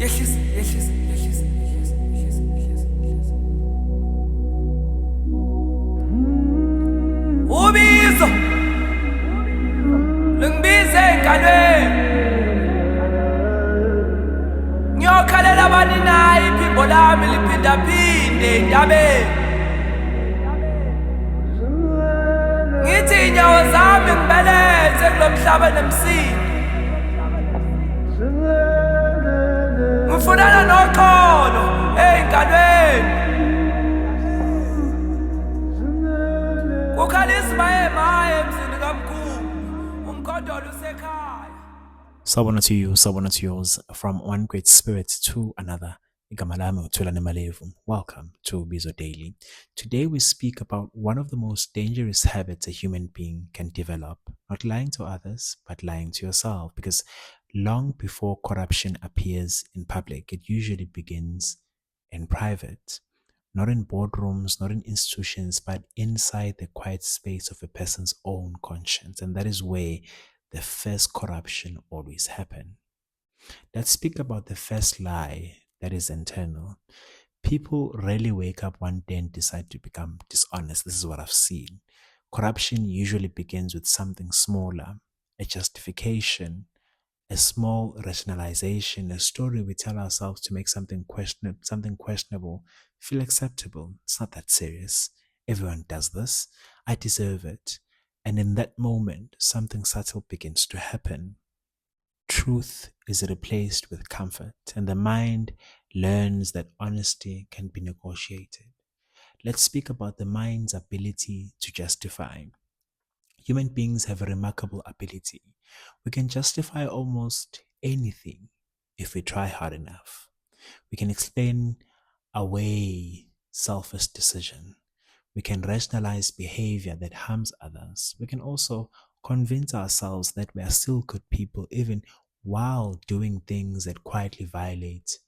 Ubizo, lungibize engalweni. Ngiyokhalela bani nayi iphimbo lami liphindaphinde entabeni. Ngithi inyawo zami ngibeleze kulo mhlaba nemsindo. Ngifunana noxolo ey'ngalweni. Kukhalisa emaye emzini kamkhulu, umkhondolo usekhaya. Sawubona to you, sawubona to yours, from one great spirit to another. Igama lami uThulane Malevu. Welcome to Ubizo Daily. Today we speak about one of the most dangerous habits a human being can develop. Not lying to others, but lying to yourself. Because long before corruption appears in public, it usually begins in private. Not in boardrooms, not in institutions, but inside the quiet space of a person's own conscience. And that is where the first corruption always happens. Let's speak about the first lie that is internal. People rarely wake up one day and decide to become dishonest. This is what I've seen. Corruption usually begins with something smaller, a justification, a small rationalization, a story we tell ourselves to make something questionable feel acceptable. It's not that serious. Everyone does this. I deserve it. And in that moment, something subtle begins to happen. Truth is replaced with comfort, and the mind learns that honesty can be negotiated. Let's speak about the mind's ability to justify. Human beings have a remarkable ability. We can justify almost anything if we try hard enough. We can explain away selfish decision. We can rationalize behavior that harms others. We can also convince ourselves that we are still good people even while doing things that quietly violate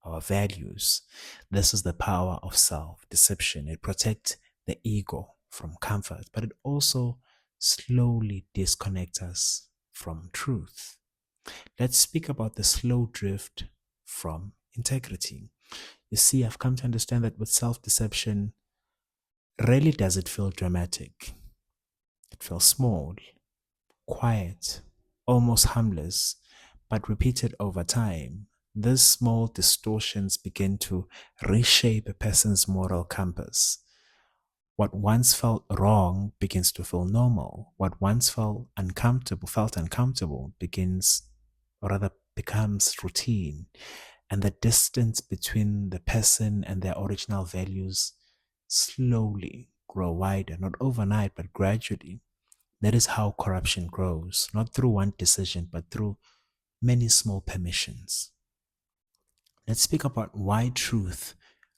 our values. This is the power of self-deception. It protects the ego from comfort, but it also slowly disconnects us from truth. Let's speak about the slow drift from integrity. You see, I've come to understand that with self-deception, rarely does it feel dramatic. It feels small, quiet, almost harmless, but repeated over time. These small distortions begin to reshape a person's moral compass. What once felt wrong begins to feel normal. What once felt uncomfortable becomes routine. And the distance between the person and their original values slowly grow wider, not overnight, but gradually. That is how corruption grows, not through one decision, but through many small permissions. Let's speak about why truth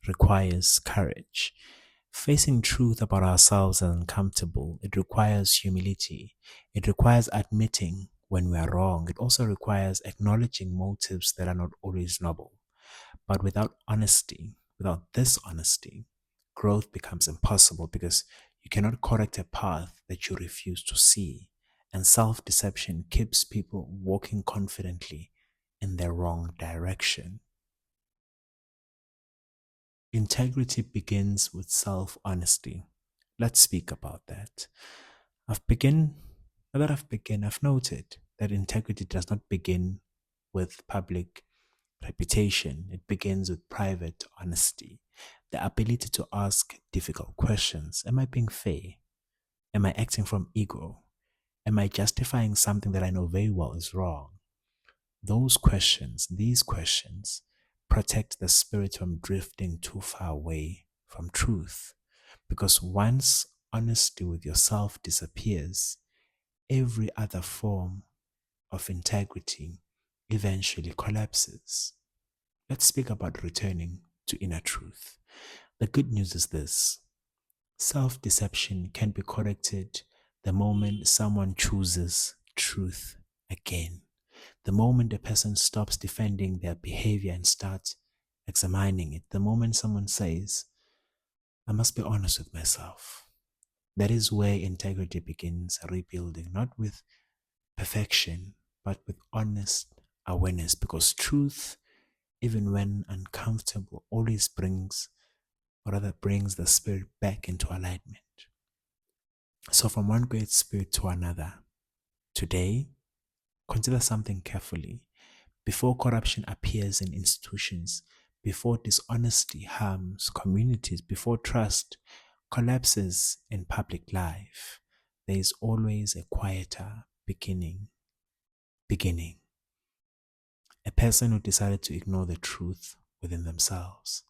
requires courage. Facing truth about ourselves is uncomfortable. It requires humility. It requires admitting when we are wrong. It also requires acknowledging motives that are not always noble. But without this honesty, growth becomes impossible because you cannot correct a path that you refuse to see. And self-deception keeps people walking confidently in the wrong direction. Integrity begins with self-honesty. Let's speak about that. I've noted that integrity does not begin with public reputation. It begins with private honesty. The ability to ask difficult questions. Am I being fair? Am I acting from ego? Am I justifying something that I know very well is wrong? These questions, protect the spirit from drifting too far away from truth. Because once honesty with yourself disappears, every other form of integrity eventually collapses. Let's speak about returning to inner truth. The good news is this. Self-deception can be corrected the moment someone chooses truth again. The moment a person stops defending their behavior and starts examining it. The moment someone says, I must be honest with myself. That is where integrity begins rebuilding, not with perfection, but with honest awareness, because truth even when uncomfortable, always brings, or rather brings the spirit back into alignment. So from one great spirit to another, today, consider something carefully. Before corruption appears in institutions, before dishonesty harms communities, before trust collapses in public life, there is always a quieter beginning. A person who decided to ignore the truth within themselves.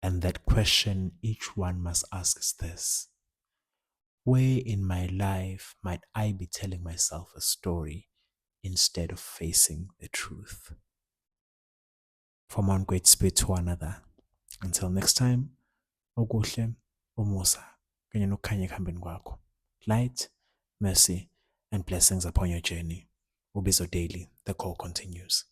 And that question each one must ask is this: where in my life might I be telling myself a story instead of facing the truth? From one great spirit to another. Until next time, okuhle, umusa, kanye nokukhanya ekuhambeni kwakho. Light, mercy, and blessings upon your journey. Ubizo Daily, the call continues.